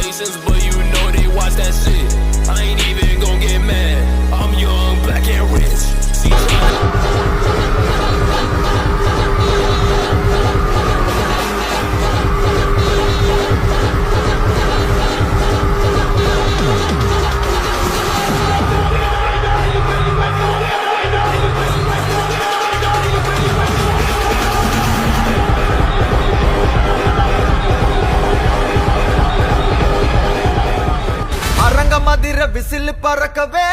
Congratulations, but you know they watch that shit. I ain't even gon' get mad. I'm young, black and rich. See, Aranga மதிர whistle பறக்கவே